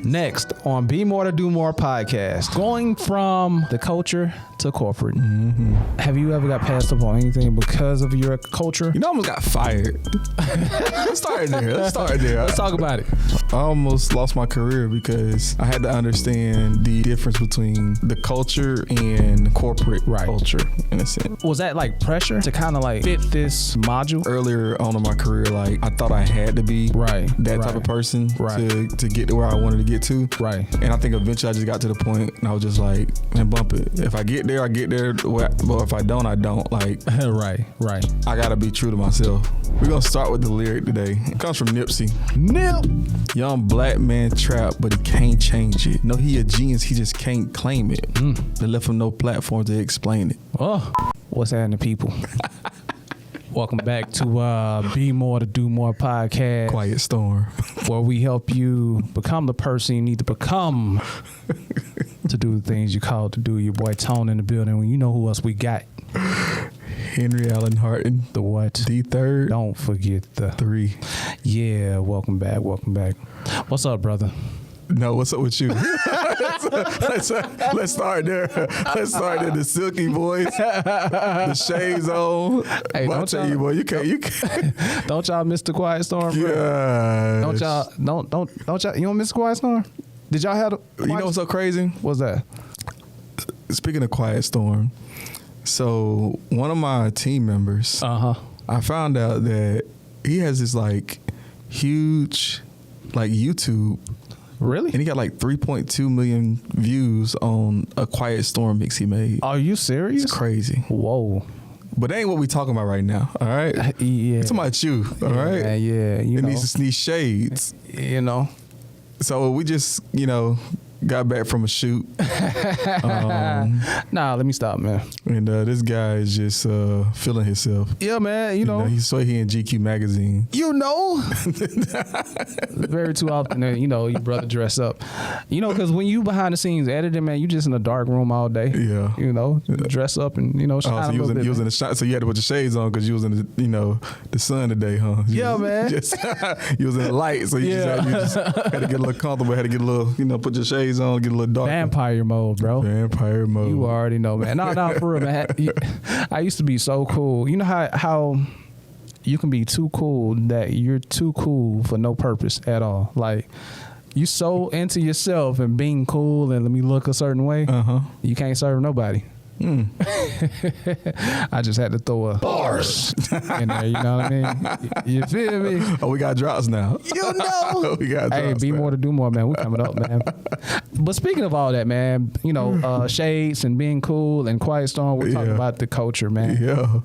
Next on Be More to Do More podcast, going from the culture to corporate. Mm-hmm. Have you ever got passed up on anything because of your culture? You know, I almost got fired. Let's start there. Let's talk about it. I almost lost my career because I had to understand the difference between the culture and corporate culture, in a sense. Was that like pressure to kind of like fit this module? Earlier on in my career, like I thought I had to be that type of person to get to where I wanted to get to. Right. And I think eventually I just got to the point and I was just like, man, bump it. If I get there, I get there. But if I don't, I don't. Like, right. I gotta be true to myself. We're gonna start with the lyric today. It comes from Nipsey. Young black man trapped, but he can't change it. No, he a genius, he just can't claim it. They left him no platform to explain it. Oh, what's happening, people? Welcome back to Be More to Do More podcast. Quiet Storm. Where we help you become the person you need to become to do the things you called to do. Your boy Tone in the building. You know who else we got? Henry Allen Harton. The what? The third. Don't forget the 3. Yeah, welcome back. What's up, brother? No, what's up with you? Let's start there. The silky voice, the shades on. Hey, I'll tell you, boy, you can't. Don't y'all miss the Quiet Storm, bro? Yeah. Don't y'all? You don't miss the Quiet Storm? Did y'all have? You know what's so crazy? What's that? Speaking of Quiet Storm, so one of my team members, I found out that he has this like huge, like YouTube. Really? And he got like 3.2 million views on a Quiet Storm mix he made. Are you serious? It's crazy. Whoa. But that ain't what we talking about right now, all right? Yeah. It's about you, all right? Yeah, you know. These shades. You know. So we just, got back from a shoot. Nah, let me stop, man. And this guy is just feeling himself. Yeah, man, you know. He saw he in GQ magazine. Very too often, your brother dress up. Because when you behind the scenes editing, man, you just in a dark room all day. Yeah. Dress up and, shine so he was in the shot, so you had to put your shades on because you was in the, the sun today, huh? Man. You was in the light, so you just had to get a little comfortable, had to get a little, put your shades on, get a little dark. Vampire mode, bro. Vampire mode. You already know, man. No, for real, man. I used to be so cool. You know how you can be too cool that you're too cool for no purpose at all. Like, you so into yourself and being cool and let me look a certain way, you can't serve nobody. I just had to throw a bars in there, you know what I mean? You feel me? Oh, we got drops now. We got drops. Hey, Be More to Do More, man. We coming up, man. But speaking of all that, man, shades and being cool and Quiet Storm, we're talking about the culture, man. Yeah.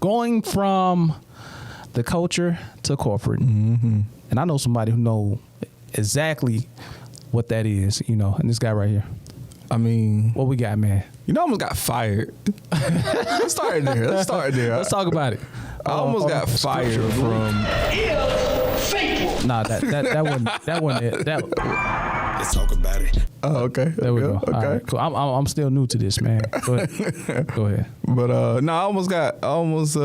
Going from the culture to corporate. Mm-hmm. And I know somebody who know exactly what that is, and this guy right here. I mean, what we got, man? I almost got fired. Let's start there. Let's talk about it. I almost got fired from. Nah, that wasn't it. Let's talk about it. Oh, okay. There we go. Okay. All right, cool. I'm still new to this, man. Go ahead. But I almost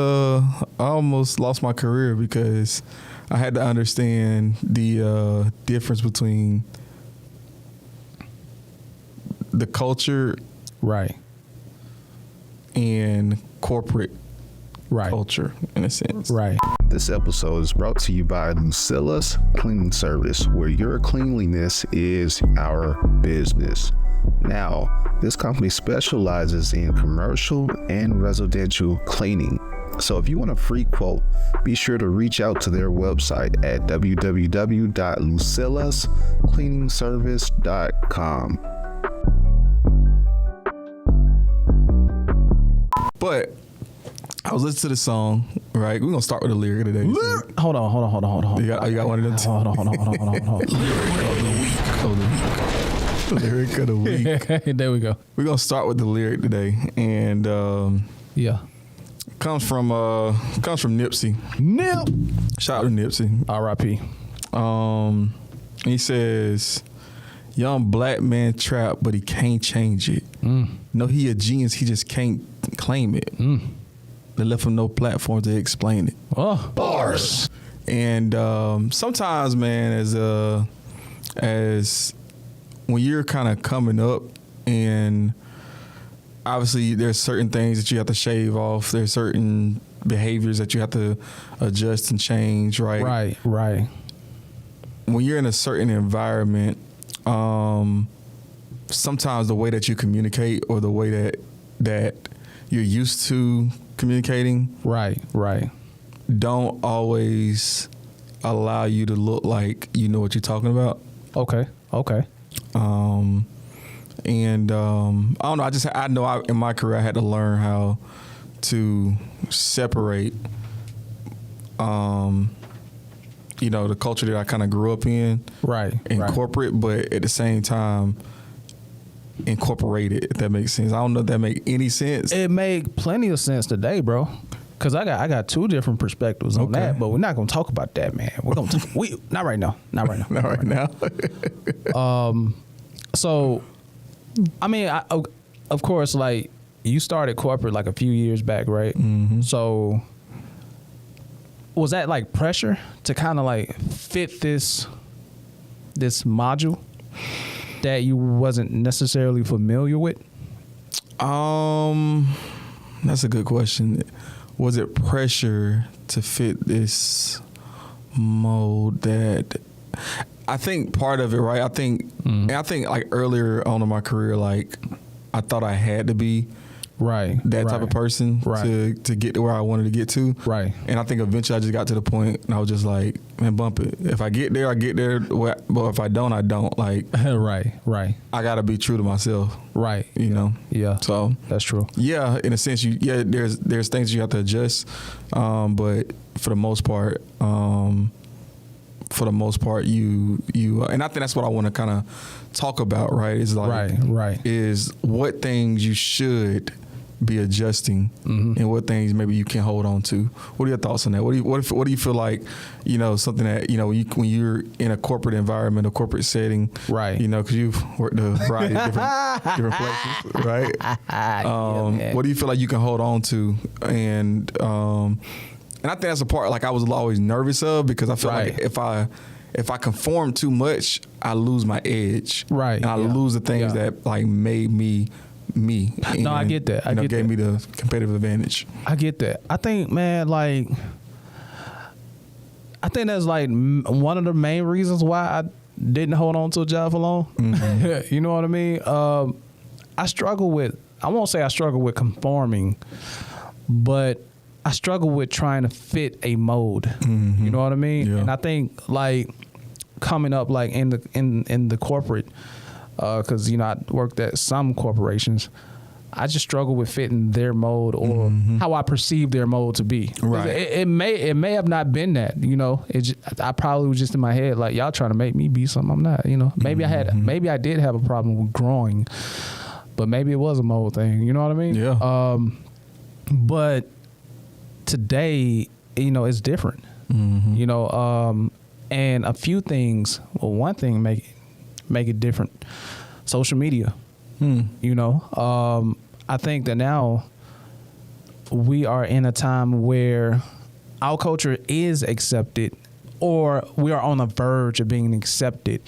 lost my career because I had to understand the difference between the culture, and corporate culture, in a sense. Right. This episode is brought to you by Lucilla's Cleaning Service, where your cleanliness is our business. Now, this company specializes in commercial and residential cleaning. So if you want a free quote, be sure to reach out to their website at www.lucillascleaningservice.com. But I was listening to the song, right? We're going to start with the lyric today. Hold on. You got one of them? Hold on. The lyric of the week. There we go. We're going to start with the lyric today. And comes from Nipsey. Shout out to Nipsey. R.I.P. He says, young black man trapped, but he can't change it. No, he a genius, he just can't claim it. They left him no platform to explain it. Oh, bars. And sometimes, man, as when you're kind of coming up, and obviously there's certain things that you have to shave off. There's certain behaviors that you have to adjust and change, right? Right. When you're in a certain environment, sometimes the way that you communicate or the way that you're used to communicating, right, don't always allow you to look like you know what you're talking about. Okay. And I don't know. I know in my career I had to learn how to separate, the culture that I kind of grew up in, corporate, but at the same time incorporate it. If that makes sense. I don't know if that make any sense. It made plenty of sense today, bro. Cause I got two different perspectives on that, but we're not gonna talk about that, man. We're gonna not right now. Not right now. So, I mean, of course, like you started corporate like a few years back, right? Mm-hmm. So, was that like pressure to kind of like fit this module that you wasn't necessarily familiar with? That's a good question. Was it pressure to fit this mold? That I think part of it, right? I think like earlier on in my career, like I thought I had to be that type of person to get to where I wanted to get to. Right. And I think eventually I just got to the point and I was just like, man, bump it. If I get there, I get there. But if I don't, I don't. Like, right. I got to be true to myself. Right. You know? Yeah. So that's true. Yeah. In a sense, there's things you have to adjust. But for the most part, you and I think that's what I want to kind of talk about, right? Is like, is what things you should be adjusting, and what things maybe you can hold on to. What are your thoughts on that? What do you feel like, something that, when you're in a corporate environment, a corporate setting, right? Because you've worked a variety of different places, right? What do you feel like you can hold on to? And I think that's a part like I was always nervous of, because I feel like if I conform too much, I lose my edge, right? And I lose the things that like made me. And, no, I get that. Gave me the competitive advantage. I get that. I think, man, like, I think that's like one of the main reasons why I didn't hold on to a job for long. Mm-hmm. You know what I mean? I won't say I struggle with conforming, but I struggle with trying to fit a mold. Mm-hmm. You know what I mean? Yeah. And I think like coming up like in the corporate, because I worked at some corporations, I just struggle with fitting their mold or how I perceive their mold to be. Right. It may have not been that. I probably was just in my head like, y'all trying to make me be something I'm not. Maybe I did have a problem with growing, but maybe it was a mold thing. You know what I mean? Yeah. But today, it's different. Mm-hmm. And a few things. Well, one thing make it different. Social media. I think that now we are in a time where our culture is accepted, or we are on the verge of being accepted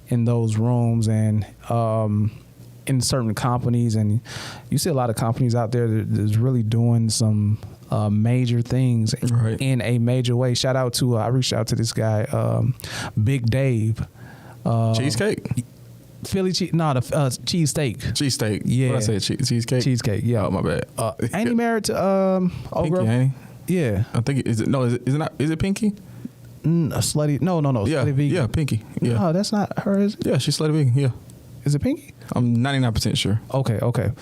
in those rooms and in certain companies. And you see a lot of companies out there that's really doing some major things in a major way. Shout out to I reached out to this guy, Big Dave. Cheesecake? Philly cheese, the cheesesteak. Cheesesteak. Yeah. What I said, cheesecake? Cheesecake, yeah. Oh, my bad. Ain't he married to Pinky, ain't he? Yeah. I think is it Pinky? A slutty. No. Yeah, Slutty vegan. Yeah, Pinky. Yeah. No, that's not her, is it? Yeah, she's slutty vegan. Yeah. Is it Pinky? I'm 99% sure. Okay.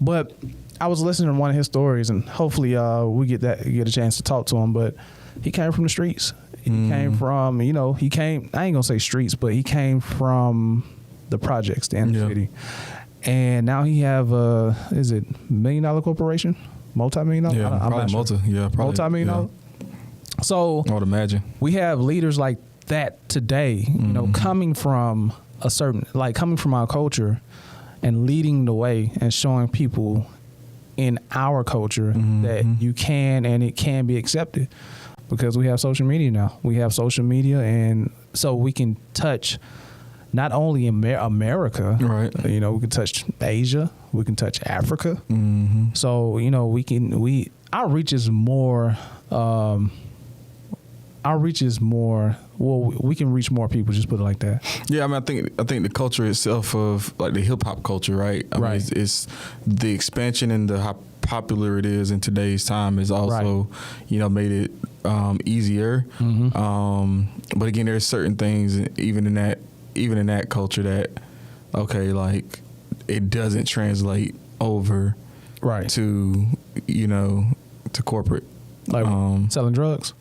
But I was listening to one of his stories, and hopefully we get a chance to talk to him. But he came from the streets. He came from, I ain't gonna say streets, but he came from the projects, the inner city. And now he have is it $1 million corporation? Multi-million? Yeah, probably multi-million dollar. So I would imagine. We have leaders like that today, coming from coming from our culture and leading the way and showing people in our culture that you can and it can be accepted, because we have social media now. We have social media, and so we can touch not only in America, Right. You know, we can touch Asia, we can touch Africa. Mm-hmm. So, you know, our reach is more. Well, we can reach more people. Just put it like that. Yeah, I mean, I think the culture itself of like the hip hop culture, right? I mean, it's the expansion and how popular it is in today's time is also, you know, made it easier. Mm-hmm. But again, there's certain things even in that culture that, okay, like it doesn't translate over to, you know, to corporate, like selling drugs.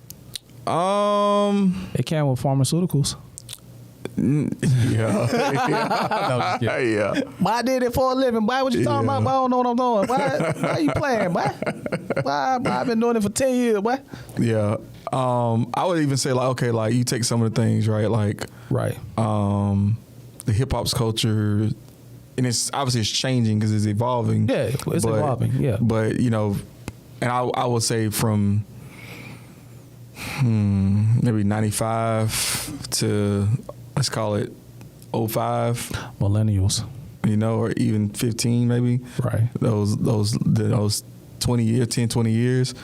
It can with pharmaceuticals. Yeah. Yeah. Boy, I did it for a living. Boy, what you talking about? Boy, I don't know what I'm doing. Why you playing, boy? I've been doing it for 10 years, boy. Yeah. I would even say like, okay, like you take some of the things, right? Like, the hip hop's culture, and it's obviously it's changing because it's evolving. Yeah, it's evolving. Yeah. But, you know, and I would say from maybe 95 to, let's call it 05. Millennials. You know, or even 15 maybe. Right. Those 20 years, 10, 20 years.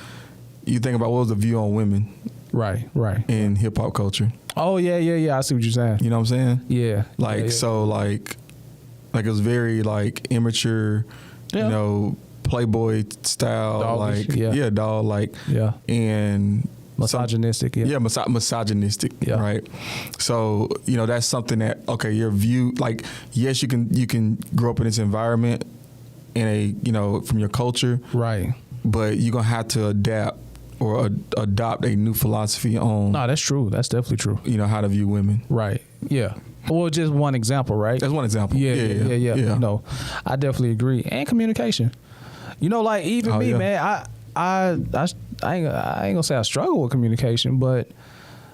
You think about what was the view on women. Right. In hip hop culture. Oh, yeah. I see what you're saying. You know what I'm saying? Yeah. Like, yeah. so like it was very like immature, you know, Playboy style, Doggish, like, dog, like, and misogynistic, misogynistic, yeah. Right? So, you know, that's something that, okay, your view, like, yes, you can grow up in this environment in a, you know, from your culture, right? But you're gonna have to adapt or adopt a new philosophy on. No, that's true. That's definitely true. You know, how to view women, right? Yeah. Well, just one example, right? That's one example. Yeah. You know, I definitely agree. And communication. You know, like even me, man. I ain't gonna say I struggle with communication, but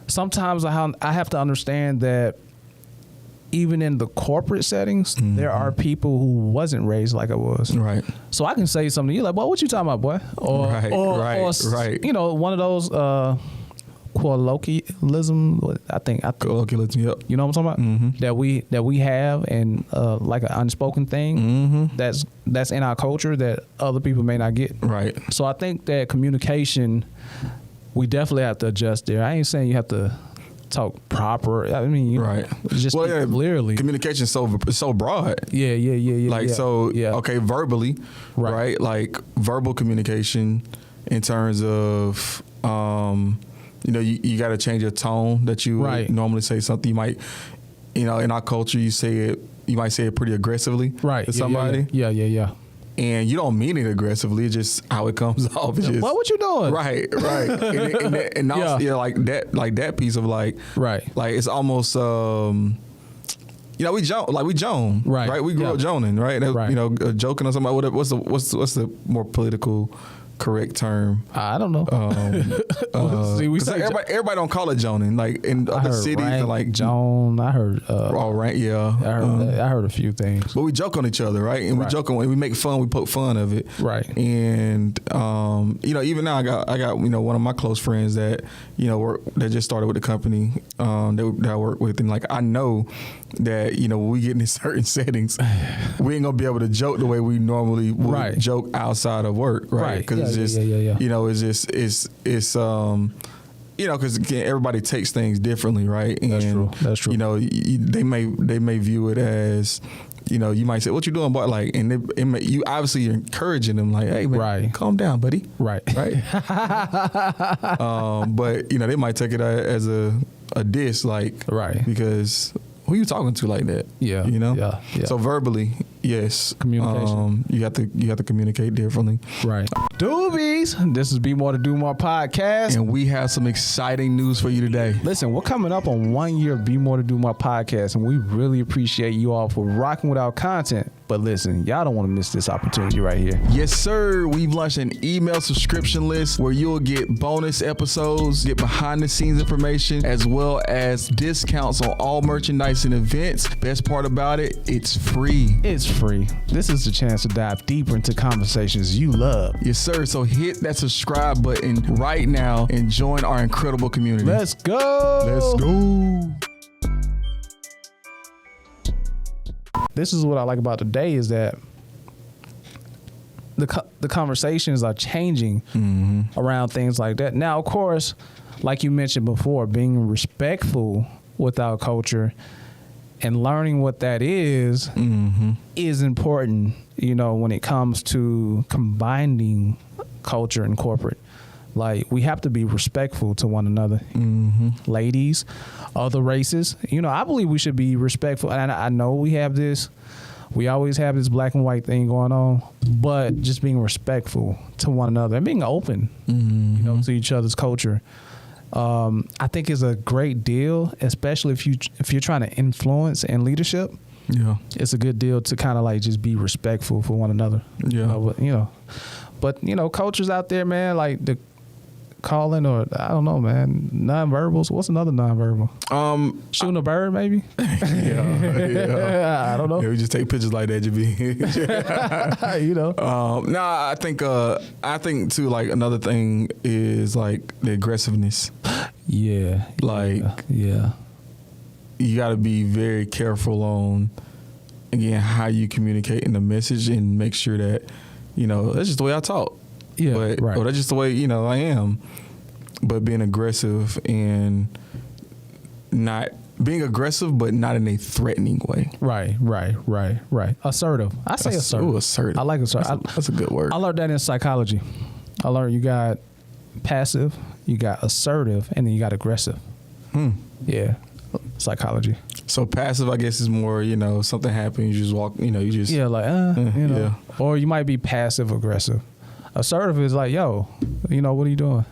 sometimes I have to understand that even in the corporate settings, there are people who wasn't raised like I was. Right. So I can say something to you like, boy, what you talking about, boy? Or, right. You know, one of those colloquialism. Colloquialism, yep. You know what I'm talking about? Mm-hmm. That we have, and like an unspoken thing that's in our culture that other people may not get. Right. So I think that communication, we definitely have to adjust there. I ain't saying you have to talk proper. I mean, you know, just clearly. Communication is so broad. Yeah. Like, okay, verbally, right? Like verbal communication in terms of, you know, you got to change your tone that you would normally say something. You might, you know, in our culture, you might say it pretty aggressively to somebody. Yeah. And you don't mean it aggressively. It's just how it comes off. It's just, what you doing? Right. and also, like that piece of like it's almost, you know, we Joan, right? We grew up joning, right? That, you know, joking or something. What's the more political correct term? I don't know. See, we say everybody don't call it joning. Like in other cities, rank, like Joan. I heard. Rank, yeah. I heard a few things. But we joke on each other, right? And we joke on, we make fun. We poke fun of it, right? And you know, even now, I got you know, one of my close friends that, you know, that just started with the company that I work with, and like I know that, you know, when we get in certain settings, we ain't gonna be able to joke the way we normally would joke outside of work, right? Because it's just, you know, it's you know, because everybody takes things differently, right? And That's true. You know, they may view it as, you know, you might say, "What you doing, boy?" Like, and you obviously you're encouraging them, like, "Hey, man, calm down, buddy." Right. But you know, they might take it as a diss, like, because who you talking to like that? Yeah. You know? Yeah. So verbally, yes. Communication. You have to communicate differently. Right. Doobies. This is Be More to Do More podcast. And we have some exciting news for you today. Listen, we're coming up on 1 year of Be More to Do More podcast, and we really appreciate you all for rocking with our content. But listen, y'all don't want to miss this opportunity right here. Yes, sir. We've launched an email subscription list where you'll get bonus episodes, get behind the scenes information, as well as discounts on all merchandise and events. Best part about it, it's free. It's free. This is the chance to dive deeper into conversations you love. Yes, sir. So hit that subscribe button right now and join our incredible community. Let's go. this is what I like about today is that the conversations are changing around things like that. Now, of course, like you mentioned before, being respectful with our culture and learning what that is important, you know, when it comes to combining culture and corporate. Like, we have to be respectful to one another. Ladies, other races, you know, I believe we should be respectful. And I know we always have this black and white thing going on, but just being respectful to one another and being open, you know, to each other's culture. I think is a great deal, especially if you're trying to influence in leadership. Yeah, it's a good deal to kind of like just be respectful for one another. Yeah, but you know, cultures out there, man, like the calling or I don't know, man, nonverbals. What's another nonverbal? Shooting a bird, maybe. Yeah. I don't know. Yeah, we just take pictures like that, JB. You know. I think too. Like another thing is like the aggressiveness. Yeah. Like you got to be very careful on again how you communicate in the message and make sure that you know that's just the way I talk. Yeah, right. Or that's just the way, you know, I am. But being aggressive and not being aggressive, but not in a threatening way. Right. Assertive. I say assertive. Ooh, assertive. I like assertive. That's a good word. I learned that in psychology. I learned you got passive, you got assertive, and then you got aggressive. Yeah, psychology. So passive, I guess, is more, you know, something happens, you just walk, you know, you just. Yeah, like, you know. Yeah. Or you might be passive aggressive. Assertive is like, yo, you know, what are you doing?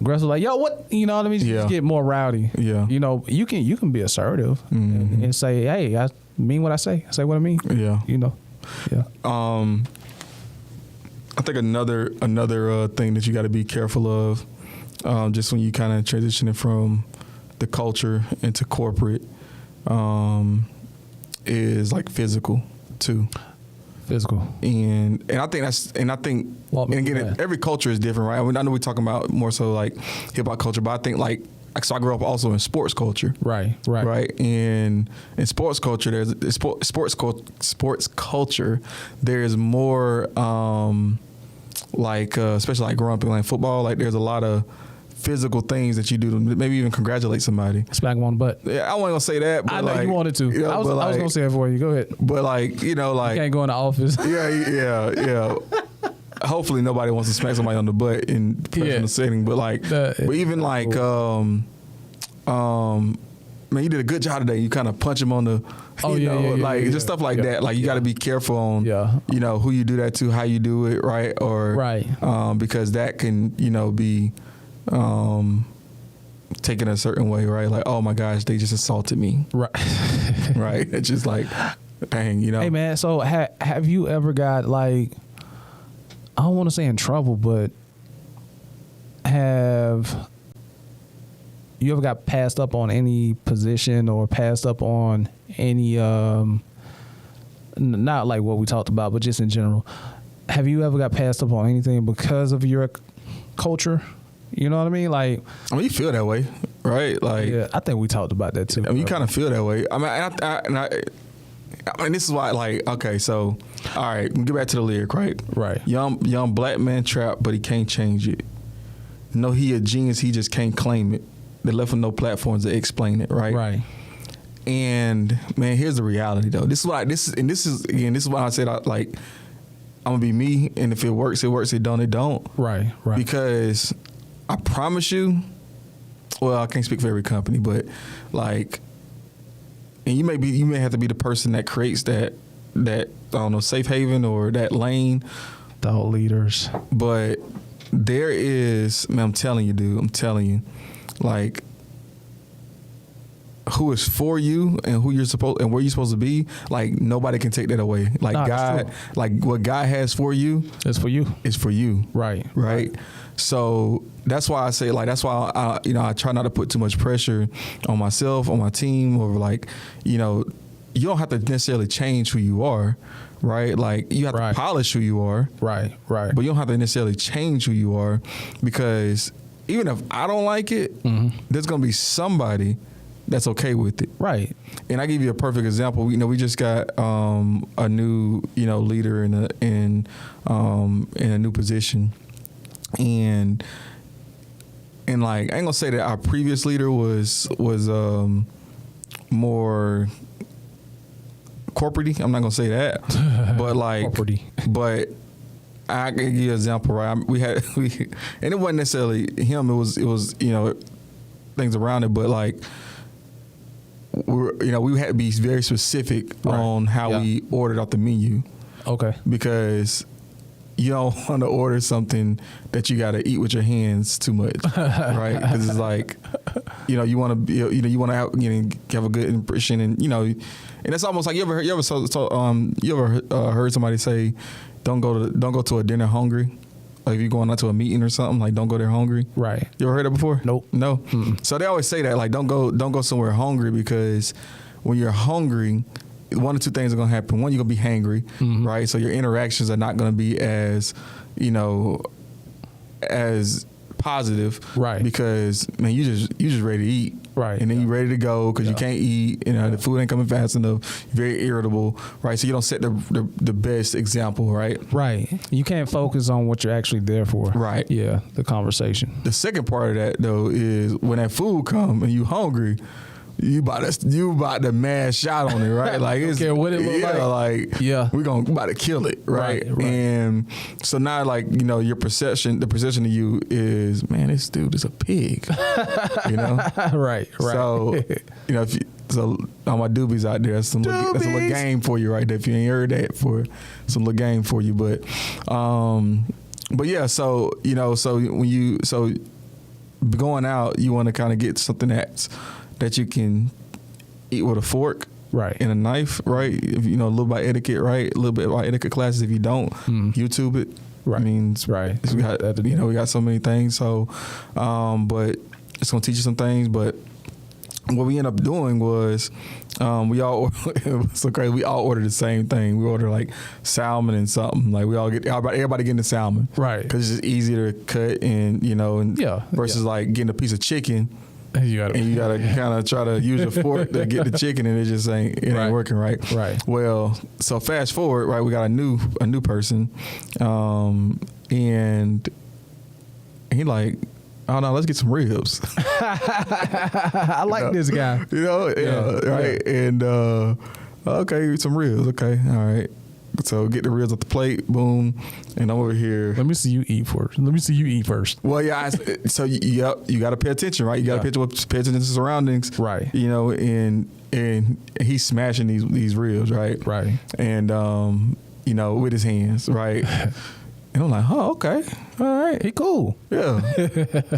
Aggressive, like, yo, what? You know what I mean? Just get more rowdy. Yeah. You know, you can be assertive and say, hey, I mean what I say. I say what I mean. Yeah. You know. Yeah. I think another thing that you got to be careful of, just when you kind of transitioning from the culture into corporate, is like physical too. Physical. And I think again, every culture is different, right? I mean, I know we're talking about more so like hip hop culture, but I think like so I grew up also in sports culture. Right. And in sports culture, there's sports culture. There's more especially like growing up in like football, like there's a lot of physical things that you do to maybe even congratulate somebody. Smack them on the butt. Yeah, I wasn't gonna say that, but I know you wanted to. You know, I was gonna say it for you. Go ahead. But like, you know, like you can't go in the office. Yeah. Hopefully nobody wants to smack somebody on the butt in professional setting. But like, but even like, man, you did a good job today. You kind of punch them on the, just stuff like that. Like you got to be careful on, you know, who you do that to, how you do it, right? Or because that can, you know, be taken a certain way, right? Like, oh my gosh, they just assaulted me, right? Right? It's just like, dang, you know. Hey man, so have you ever got like, I don't want to say in trouble, but have you ever got passed up on any position or passed up on any, not like what we talked about, but just in general, have you ever got passed up on anything because of your culture? You know what I mean? Like, I mean, you feel that way, right? Like, yeah, I think we talked about that too. I mean, you kind of feel that way. I mean, I mean, this is why, like, okay, so, all right, get back to the lyric, right? Right. Young black man trapped, but he can't change it. No, he a genius, he just can't claim it. They left with no platforms to explain it, right? Right. And man, here's the reality though. This is why I said like, I'm gonna be me, and if it works, it works. It don't. Right. Because I promise you, well, I can't speak for every company, but like, and you may have to be the person that creates that I don't know, safe haven or that lane. Thought leaders. But there is, man, I'm telling you, dude, like, who is for you and where you're supposed to be, like nobody can take that away. Like God, like what God has for you, it's for you. It's for you. Right. So that's why I say, like, that's why I try not to put too much pressure on myself, on my team, or like, you know, you don't have to necessarily change who you are, right? Like you have to polish who you are, right. But you don't have to necessarily change who you are, because even if I don't like it, there's gonna be somebody that's okay with it. Right. And I give you a perfect example. We just got a new leader in a new position, and like I ain't gonna say that our previous leader was more corporate-y. I'm not gonna say that, but like Corporate-y. but I can give you an example, right? And it wasn't necessarily him. It was things around it, but like we had to be very specific on how we ordered out the menu. Okay. Because you don't want to order something that you got to eat with your hands too much, right? Because it's like, you want to be, you want to have a good impression, and and it's almost like you ever heard somebody say, don't go to a dinner hungry. Like if you're going out to a meeting or something, like don't go there hungry. Right. You ever heard that before? Nope. No. Mm-mm. So they always say that, like don't go somewhere hungry, because when you're hungry, one or two things are gonna happen. One, you're gonna be hangry, right? So your interactions are not gonna be as as positive, right? Because man, you just ready to eat, right? And then you're ready to go because you can't eat. The food ain't coming fast enough. You're very irritable, right? So you don't set the best example, right? Right. You can't focus on what you're actually there for, right? Yeah, the conversation. The second part of that though is when that food come and you hungry. You about to mash out on it, right? Like it's care what it look like. We about to kill it, right? And so now, like the perception of you is, man, this dude is a pig, right. So so all my doobies out there, that's a little game for you right there. If you ain't heard that, for some little game for you, but yeah, so when going out, you want to kind of get something that you can eat with a fork, right, and a knife, right? If a little bit etiquette, right? A little bit about etiquette classes. If you don't, YouTube it. Right. I mean, right. We got so many things. So, but it's gonna teach you some things. But what we end up doing was, we all it was so crazy. We all ordered the same thing. We ordered like salmon and something. Like we all everybody getting the salmon, right? Because it's just easier to cut and versus like getting a piece of chicken. You gotta kind of try to use a fork to get the chicken, and it just ain't working right. Right. Well, so fast forward, right? We got a new person, and he like, oh no, let's get some ribs. I like this guy. Right? Yeah. And okay, some ribs. Okay, all right. So get the ribs off the plate, boom, and I'm over here. Let me see you eat first. Well, yeah. So you got to pay attention, right? You got to pay attention to the surroundings, right? And he's smashing these ribs, right? Right. And with his hands, right? And I'm like, oh, okay, all right, he cool, yeah.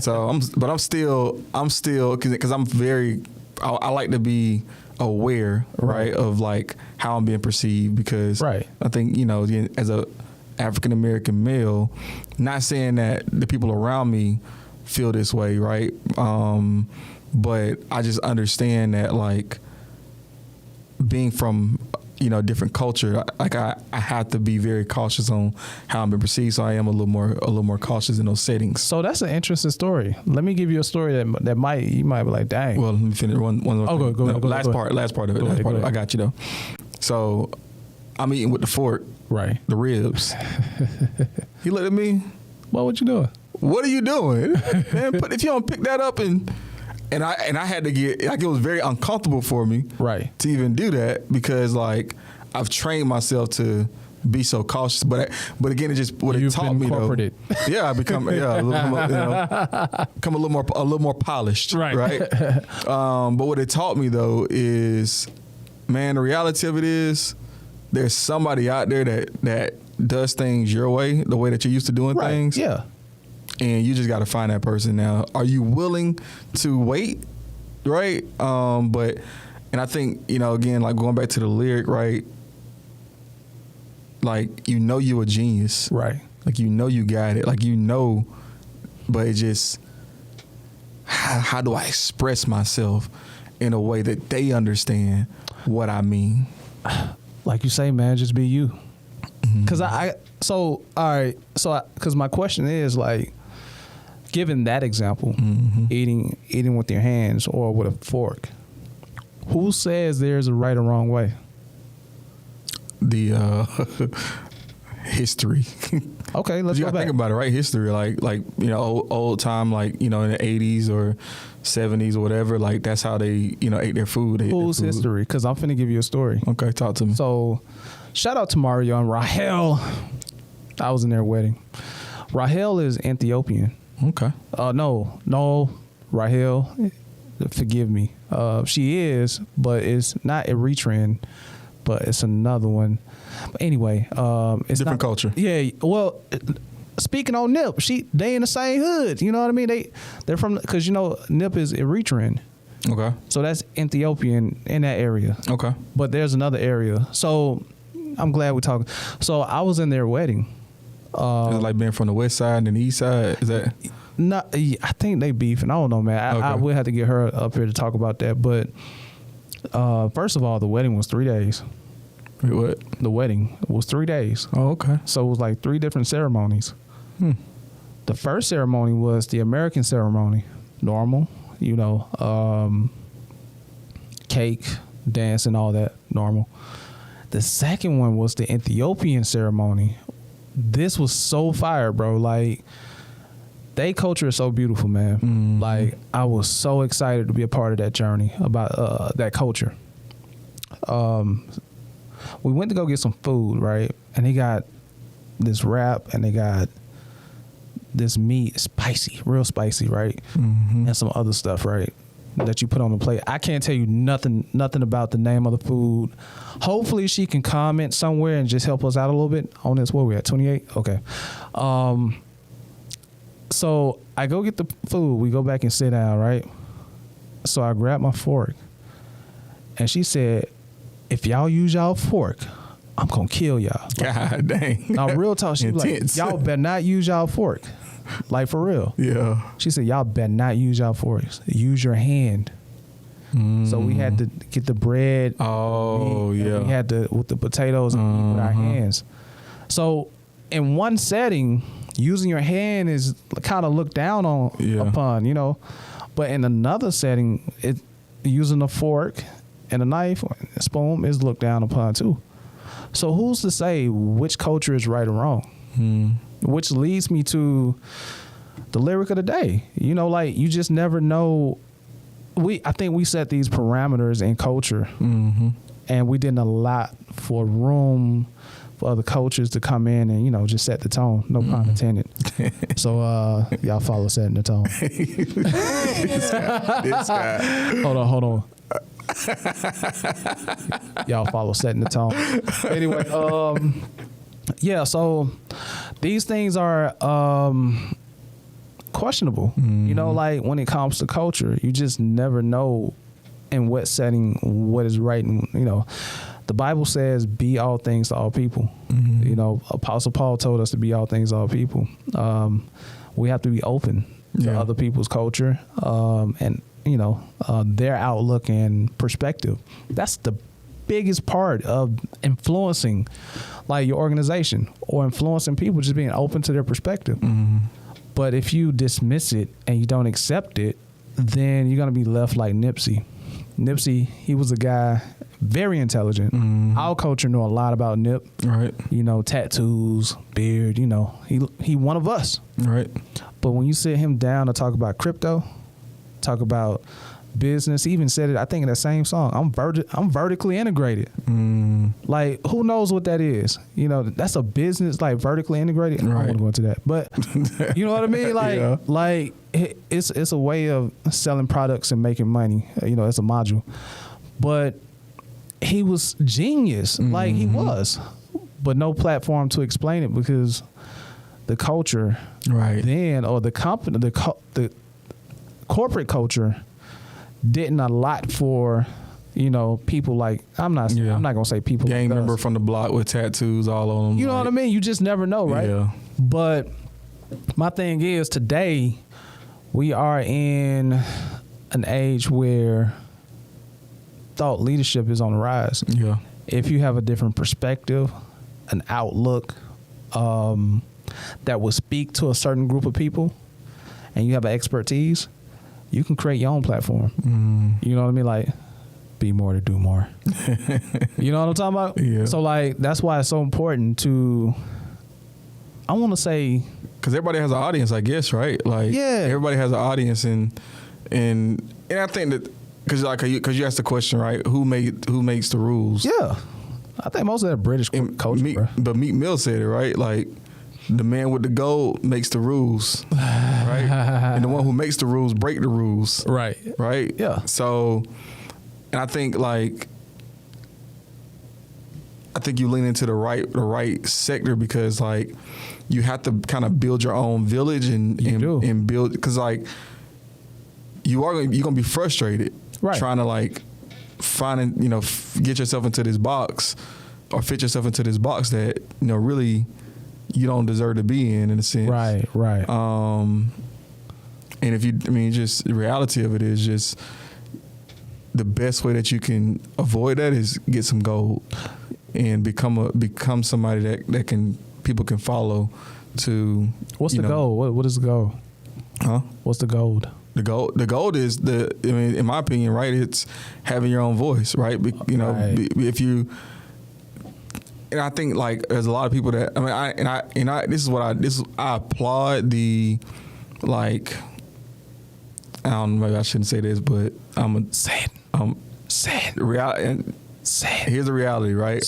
So I'm still, because I'm very, I like to be aware, right, of like how I'm being perceived, because I think as a African American male, not saying that the people around me feel this way, right, but I just understand that like being from different culture, like I have to be very cautious on how I'm being perceived, so I am a little more cautious in those settings. So that's an interesting story. Let me give you a story that you might be like, dang. Well, let me finish one. Oh, go ahead. Last part of it. I got you though. So I'm eating with the fork, right? The ribs. He looked at me. Well, what you doing? What are you doing, man? But if you don't pick that up and I had to get, like, it was very uncomfortable for me, right, to even do that, because like I've trained myself to be so cautious, but again, it just what it taught me though. Yeah, I become a little more polished, right. But what it taught me though is, man, the reality of it is there's somebody out there that does things your way, the way that you're used to doing things. Yeah. And you just got to find that person. Now, are you willing to wait? Right. And I think, again, like going back to the lyric, right? Like, you're a genius. Right. Like, you got it. Like, but it just, how do I express myself in a way that they understand what I mean? Like you say, man, just be you. Because because my question is like, given that example, eating with your hands or with a fork, Who says there's a right or wrong way? The history. Okay, let's You go gotta back. think about it, right? History, like old time, like in the 80s or 70s or whatever. Like that's how they ate their food. They ate their Who's food. history? Because I'm finna give you a story. Okay, talk to me. So, shout out to Mario and Rahel. I was in their wedding. Rahel is Ethiopian. Okay. No, Rahel, forgive me. She is, but it's not Eritrean, but it's another one. But anyway, it's Different culture. Yeah, well, speaking on Nip, they in the same hood. You know what I mean? They're from, because Nip is Eritrean, Okay. so that's Ethiopian in that area. Okay. But there's another area. So I'm glad we're talking. So I was in their wedding. Is it like being from the west side and the east side? Is that? Not, I think they beefing. I don't know, man. I Okay. will have to get her up here to talk about that. But first of all, the wedding was 3 days. Wait, what? The wedding was 3 days. Oh, okay. So it was like 3 different ceremonies. The first ceremony was the American ceremony. Normal, cake, dance, and all that. Normal. The second one was the Ethiopian ceremony. This was so fire, bro. Like, they culture is so beautiful, man. Like, I was so excited to be a part of that journey about that culture. We went to go get some food, right? And they got this wrap and they got this meat, spicy, real spicy, right? And some other stuff, right? That you put on the plate. I can't tell you nothing about the name of the food. Hopefully she can comment somewhere and just help us out a little bit on this. Where we at? 28? Okay. So I go get the food. We go back and sit down, right? So I grab my fork. And she said, if y'all use y'all fork, I'm going to kill y'all. God dang. Now, real talk, she was like, Intense. y'all better not use y'all fork. Like, for real. Yeah. She said, y'all better not use y'all forks. Use your hand. So we had to get the bread. Oh, meat, and yeah. we had to, with the potatoes, and eat with our hands. So in one setting, using your hand is kind of looked down on upon, But in another setting, using a fork and a knife or a spoon is looked down upon too. So who's to say which culture is right or wrong? Which leads me to the lyric of the day. Like, you just never know. I think we set these parameters in culture, and we didn't allow for room for other cultures to come in and just set the tone. No pun intended. So y'all follow setting the tone. This guy. Hold on. Y'all follow setting the tone. Anyway, yeah. So these things are questionable. Like when it comes to culture, you just never know in what setting what is right. And the Bible says, "Be all things to all people." Apostle Paul told us to be all things to all people. We have to be open to other people's culture and their outlook and perspective. That's the biggest part of influencing, like, your organization or influencing people, just being open to their perspective. But if you dismiss it and you don't accept it, then you're going to be left like Nipsey. Nipsey, he was a guy, very intelligent. Our culture knew a lot about Nip. Right. Tattoos, beard, he one of us. Right. But when you sit him down to talk about crypto, talk about business, he even said it, I think, in that same song, I'm vertically integrated. Like, who knows what that is? That's a business, like, vertically integrated. Right. I don't want to go into that, but you know what I mean? Like, like it's a way of selling products and making money. It's a module. But he was genius, like he was, but no platform to explain it because the culture, then, or the company, the corporate culture didn't allot for people like I'm not gonna say people gang like member us. from the block with tattoos all on them. You know what I mean? You just never know, right? Yeah. But my thing is, today we are in an age where thought leadership is on the rise. Yeah. If you have a different perspective, an outlook that will speak to a certain group of people, and you have an expertise, you can create your own platform. You know what I mean? Like, be more to do more. You know what I'm talking about? Yeah. So like that's why it's so important to, I want to say, because everybody has an audience, I guess, right? Like, Yeah. everybody has an audience, and I think that because you asked the question, right? Who makes the rules? yeah, I think most of that British culture, bro. But Meek Mill said it, right? Like, the man with the gold makes the rules, right? And the one who makes the rules break the rules, Right. right? Yeah. So, and I think you lean into the right sector, because like you have to kind of build your own village and build, because like you're gonna be frustrated, right, trying to like find and get yourself into this box or fit yourself into this box that really you don't deserve to be in a sense, right. And if just the reality of it is just the best way that you can avoid that is get some gold and become somebody that people can follow. To what's the goal? What is the goal? Huh? What's the gold? The gold is in my opinion, right? It's having your own voice, right? If you, and I think like there's a lot of people that I applaud the, like, I don't know, maybe I shouldn't say this, but Say it. Here's the reality, right?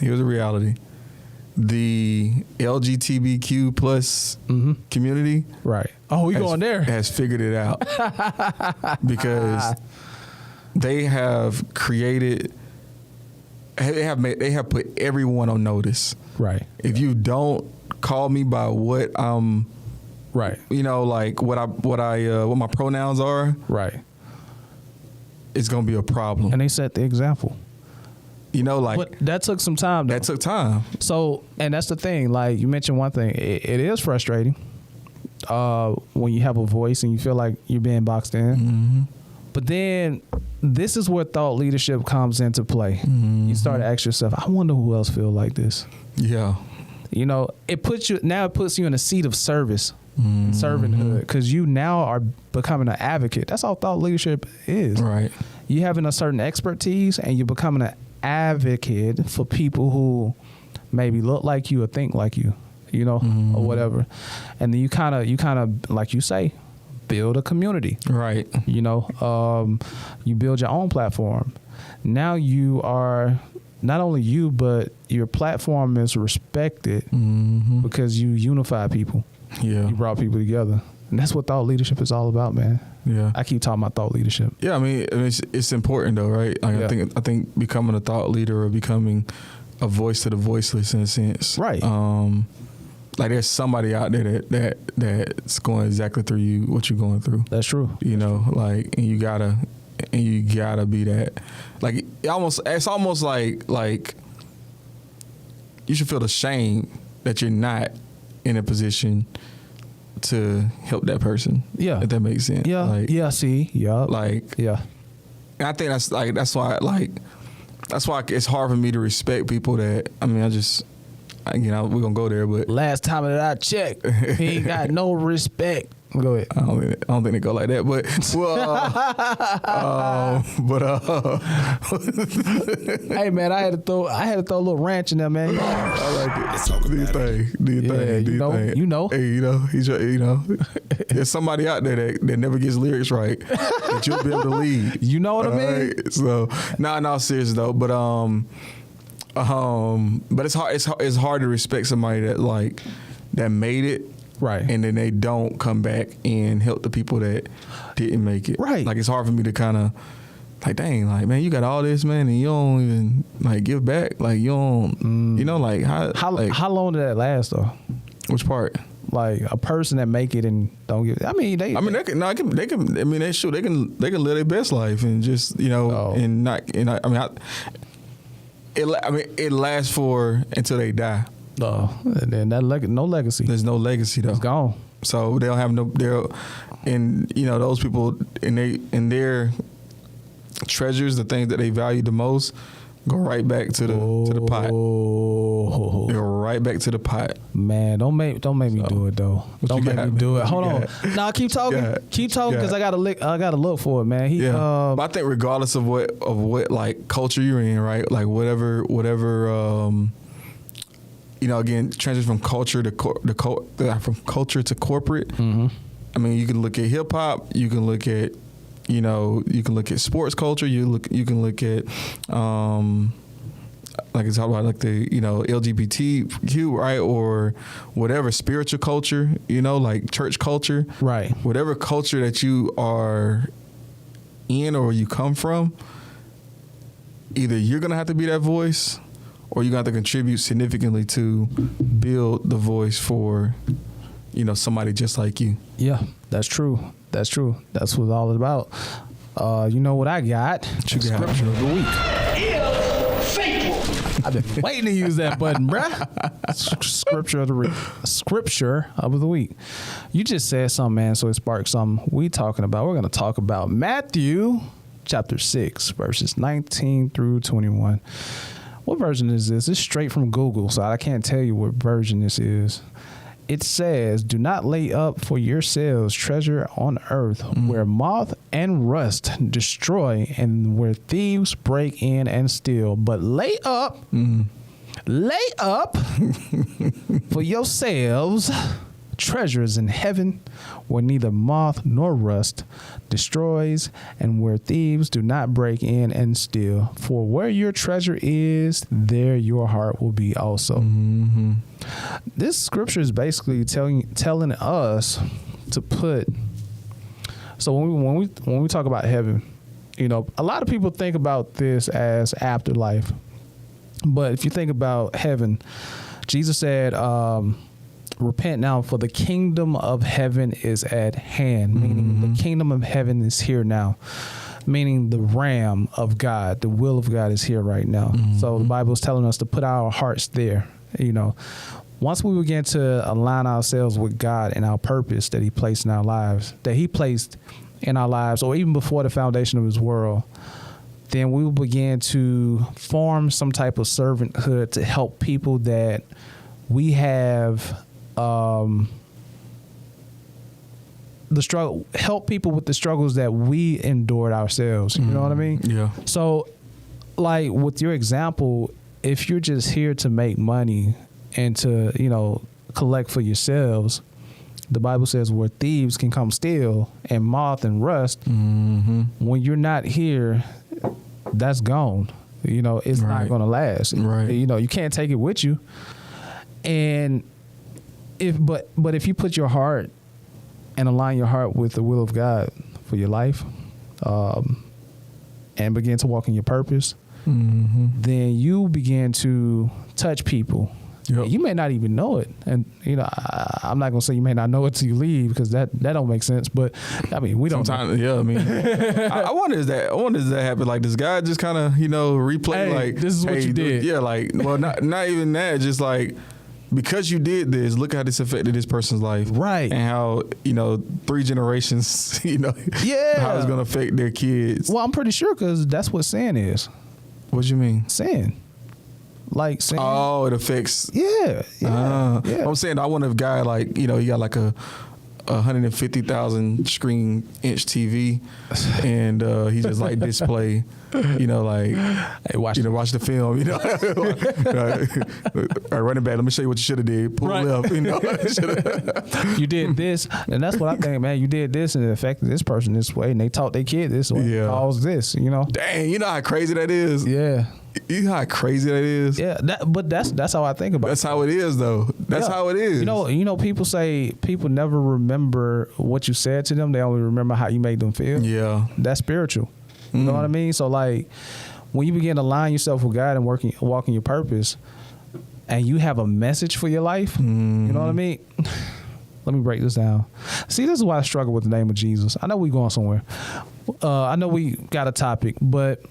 Here's the reality. The LGBTQ plus community, right? Oh, we going there? Has figured it out because they have created. They have put everyone on notice. Right. If you don't call me by what right, like what my pronouns are, right, it's gonna be a problem. And they set the example. But that took some time, though. That took time. So, and that's the thing. Like you mentioned one thing, it is frustrating when you have a voice and you feel like you're being boxed in. Mm-hmm. But then this is where thought leadership comes into play. Mm-hmm. You start to ask yourself, I wonder who else feel like this. Yeah. It puts you in a seat of service, servanthood, because you now are becoming an advocate. That's all thought leadership is. Right. You having a certain expertise and you're becoming an advocate for people who maybe look like you or think like you, or whatever. And then you kind of, like you say, build a community. Right. You build your own platform. Now you are, not only you, but your platform is respected because you unify people. Yeah. You brought people together. And that's what thought leadership is all about, man. Yeah. I keep talking about thought leadership. Yeah, it's important though, right? Like, yeah. I think becoming a thought leader or becoming a voice to the voiceless in a sense. Right. Like there's somebody out there that's going exactly through you, what you're going through. That's true. Like, and you gotta be that. Like it's almost like you should feel the shame that you're not in a position to help that person. Yeah. If that makes sense. Yeah. Like, yeah. See. Yeah. Like. Yeah. And I think that's why it's hard for me to respect people that we're gonna go there, but last time that I checked, he ain't got no respect. Go ahead. I don't think they go like that, but hey man, I had to throw a little ranch in there, man. I like it. Let's talk about Do your thing. Hey, there's somebody out there that never gets lyrics right that you'll be able to lead. You know what I mean? Right? So, no, serious though, but it's hard to respect somebody that made it. Right. And then they don't come back and help the people that didn't make it. Right. Like, it's hard for me to kind of, like, dang, like, man, you got all this, man, and you don't even, like, give back. Like, you don't, how long did that last, though? Which part? Like, a person that make it and don't give, they can live their best life and just, and not, it lasts for until they die. Oh, and then no legacy. There's no legacy though. It's gone. So they'll have those people in their treasures, the things that they value the most, go right back to the pot. They go right back to the pot. Man, don't make me do it though. Don't make me do it. Hold on. Nah, keep talking. Keep talking because I gotta look for it, man. But I think regardless of what like culture you're in, right? Like whatever. Again, transition from culture to from culture to corporate. Mm-hmm. I mean, you can look at hip hop. You can look at, you can look at sports culture. You can look at, like it's talking about like the LGBTQ, right, or whatever spiritual culture. Like church culture, right? Whatever culture that you are in or you come from, either you're gonna have to be that voice, or you're gonna have to contribute significantly to build the voice for, somebody just like you. Yeah, that's true. That's true. That's what it's all about. You know what I got? Scripture of the week. I've been waiting to use that button, bruh. Scripture of the week. You just said something, man, so it sparked something we're going to talk about Matthew chapter 6, verses 19 through 21. What version is this? It's straight from Google, so I can't tell you what version this is. It says, do not lay up for yourselves treasure on earth where moth and rust destroy and where thieves break in and steal. But lay up for yourselves treasures in heaven where neither moth nor rust destroys and where thieves do not break in and steal. For where your treasure is, there your heart will be also. Mm-hmm. This scripture is basically telling us to put. So when we talk about heaven, a lot of people think about this as afterlife. But if you think about heaven, Jesus said, repent now, for the kingdom of heaven is at hand, meaning the kingdom of heaven is here now, meaning the ram of God, the will of God is here right now. So the Bible is telling us to put our hearts there. Once we begin to align ourselves with God and our purpose that he placed in our lives, or even before the foundation of his world, then we will begin to form some type of servanthood to help people that we have help people with the struggles that we endured ourselves. You know what I mean? Yeah. So, like with your example, if you're just here to make money and to, collect for yourselves, the Bible says where thieves can come steal and moth and rust, when you're not here, that's gone. It's not going to last. Right. You can't take it with you. And but if you put your heart and align your heart with the will of God for your life, and begin to walk in your purpose, then you begin to touch people. Yep. You may not even know it, and I'm not gonna say you may not know it till you leave, because that don't make sense. But I mean, we don't. Sometimes, yeah. I mean, I wonder does that happen? Like, does God just kind of replay like, this is what you did? Yeah, like, well, not even that. Just like, because you did this, look how this affected this person's life, right? And how 3 generations, how it's gonna affect their kids. Well, I'm pretty sure, because that's what sin is. What do you mean? Sin. Like sin. Oh, it affects. Yeah. I'm saying, I wonder if guy he got like a 150,000 screen inch TV, and he just like display, like, hey, watch the film, all right, running back, let me show you what you should have did. Pull left, You did this, and that's what I think, man. You did this, and it affected this person this way, and they taught their kid this way. Yeah. Caused this, Dang, you know how crazy that is. Yeah. You know how crazy that is. Yeah, but that's how I think about it. That's how it is, though. That's how it is. People say people never remember what you said to them. They only remember how you made them feel. Yeah, that's spiritual. You know what I mean? So like, when you begin to align yourself with God and walking your purpose, and you have a message for your life, you know what I mean? Let me break this down. See, this is why I struggle with the name of Jesus. I know we going somewhere. I know we got a topic, but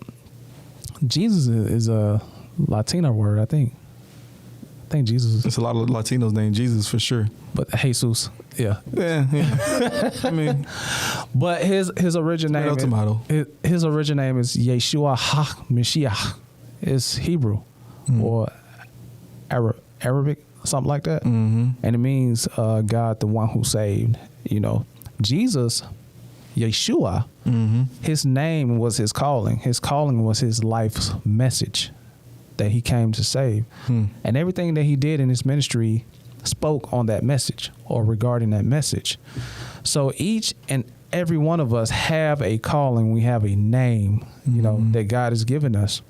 Jesus is a Latino word, I think. I think Jesus. It's a lot of Latinos named Jesus for sure. But Jesus, yeah. I mean, but his original name. His original name is Yeshua HaMashiach. It's Hebrew or Arabic, something like that. And it means God, the one who saved. You know, Jesus, Yeshua, his name was his calling. His calling was his life's message that he came to save. And everything that he did in his ministry spoke on that message or regarding that message. So each and every one of us have a calling. We have a name, you know, that God has given us.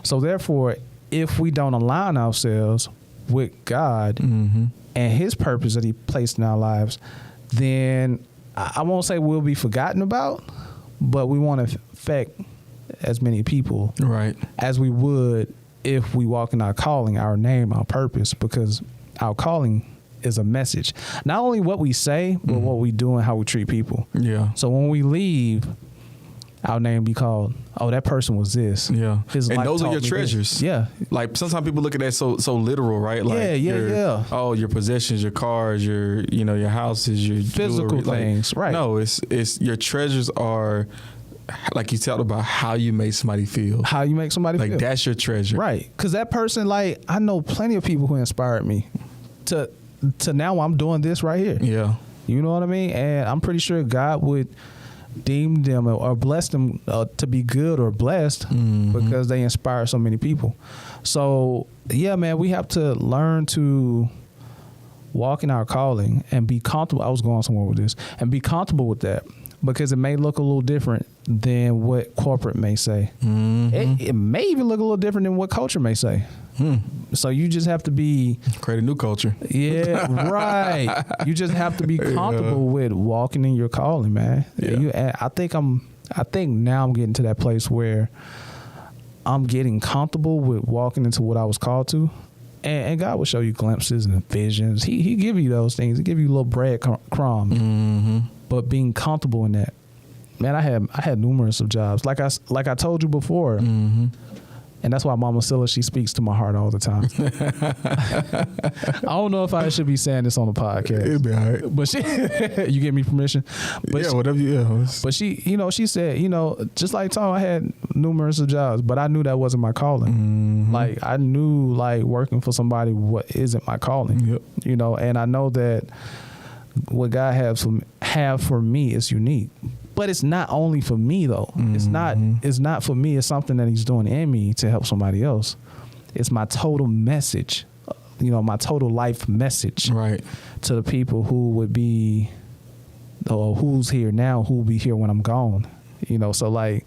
So therefore, if we don't align ourselves with God and his purpose that he placed in our lives, then I won't say we'll be forgotten about, but we won't affect as many people as we would if we walk in our calling, our name, our purpose, because our calling is a message. Not only what we say, but what we do and how we treat people. Yeah. So when we leave, our name be called, oh, that person was this. Yeah. His and life those are your taught me treasures. this. Yeah. Like sometimes people look at that so literal, right? Like yeah. Oh, your possessions, your cars, your your houses, your physical jewelry. things. Like, right. No, it's your treasures are, like you talked about, how you make somebody feel. How you make somebody feel. Like that's your treasure. Right. Because that person, like, I know plenty of people who inspired me to now I'm doing this right here. Yeah. You know what I mean? And I'm pretty sure God would deem them or bless them to be good or blessed because they inspire so many people. So, yeah, man, we have to learn to walk in our calling and be comfortable. I was going somewhere with this. And be comfortable with that because it may look a little different than what corporate may say. It may even look a little different than what culture may say. So you just have to be... Create a new culture. Yeah, right. You just have to be comfortable with walking in your calling, man. Yeah. I think now I'm getting to that place where I'm getting comfortable with walking into what I was called to. And God will show you glimpses and visions. He give you those things. He give you little bread crumbs. But being comfortable in that. Man, I had numerous of jobs. Like I told you before. And that's why Mama Scylla, she speaks to my heart all the time. I don't know if I should be saying this on the podcast. It'll be all right. But she, you give me permission? But yeah, whatever you. Yeah. But she said, just like Tom, I had numerous of jobs, but I knew that wasn't my calling. Like I knew, like working for somebody, what isn't my calling. Yep. And I know that what God have for me is unique. But it's not only for me though. It's not for me. It's something that he's doing in me to help somebody else. It's my total message, my total life message to the people who would be, or who's here now, who will be here when I'm gone. So like,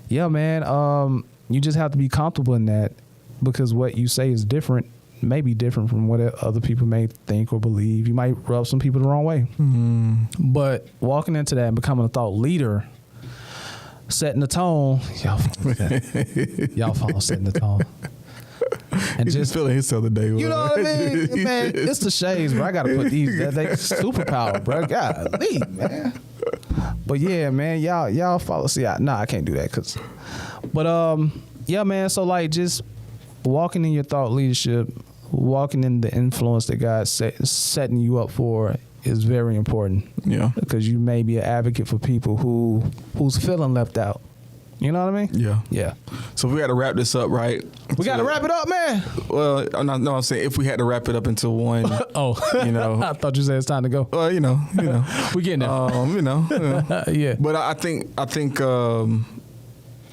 yeah, man, you just have to be comfortable in that because what you say is different. May be different from what other people may think or believe. You might rub some people the wrong way. But walking into that and becoming a thought leader, setting the tone, y'all follow setting the tone. And just feeling his other day. You know what I mean? Man, it's the shades, bro. I got to put these, they superpower, bro. Golly, man. But yeah, man, y'all follow. See, I can't do that. But yeah, man, so like just walking in your thought leadership, walking in the influence that God's setting you up for is very important. Yeah. Because you may be an advocate for people who's feeling left out. You know what I mean? Yeah. Yeah. So we got to wrap this up, right? We got to wrap it up, man. Well, I'm saying if we had to wrap it up into one. I thought you said it's time to go. Well, we getting there. Yeah. But I think,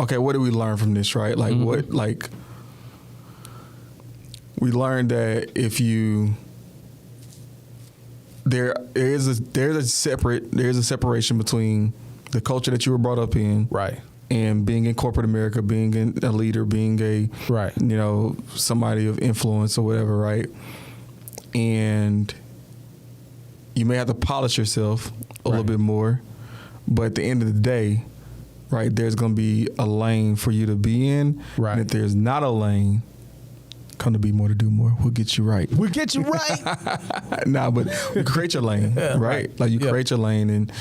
okay, what did we learn from this, right? Like we learned that if you there is a separation between the culture that you were brought up in, right, and being in corporate America, being a leader, being a right, somebody of influence or whatever, right, and you may have to polish yourself a little bit more, but at the end of the day, right, there's going to be a lane for you to be in, right, and if there's not a lane, come to be more to do more. We'll get you right. We'll get you right. Nah, but you create your lane, right? Like you create your lane, and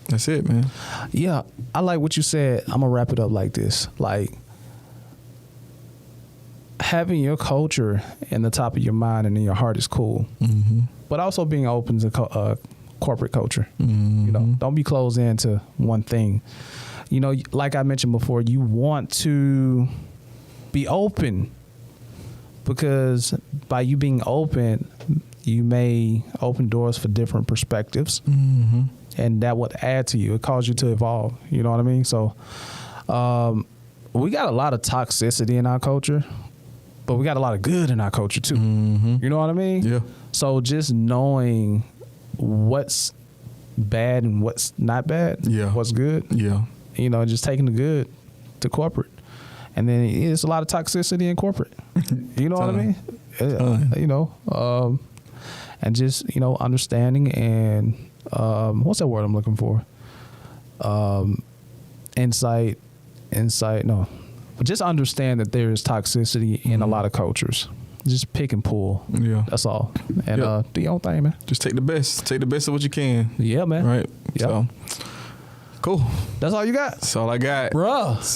that's it, man. Yeah, I like what you said. I'm gonna wrap it up like this: like having your culture in the top of your mind and in your heart is cool, but also being open to corporate culture. Don't be closed into one thing. Like I mentioned before, you want to be open because by you being open, you may open doors for different perspectives, and that would add to you. It causes you to evolve. You know what I mean? So we got a lot of toxicity in our culture, but we got a lot of good in our culture too. You know what I mean? Yeah. So just knowing what's bad and what's not bad, what's good, you know, just taking the good to corporate. And then it's a lot of toxicity in corporate. You know what I mean? You know, and just, you know, understanding and what's that word I'm looking for? Insight. No, but just understand that there is toxicity in a lot of cultures. Just pick and pull. Yeah, that's all. And do your own thing, man. Just take the best. Take the best of what you can. Yeah, man. Right. Yeah. So, cool. That's all you got. That's all I got, bruh.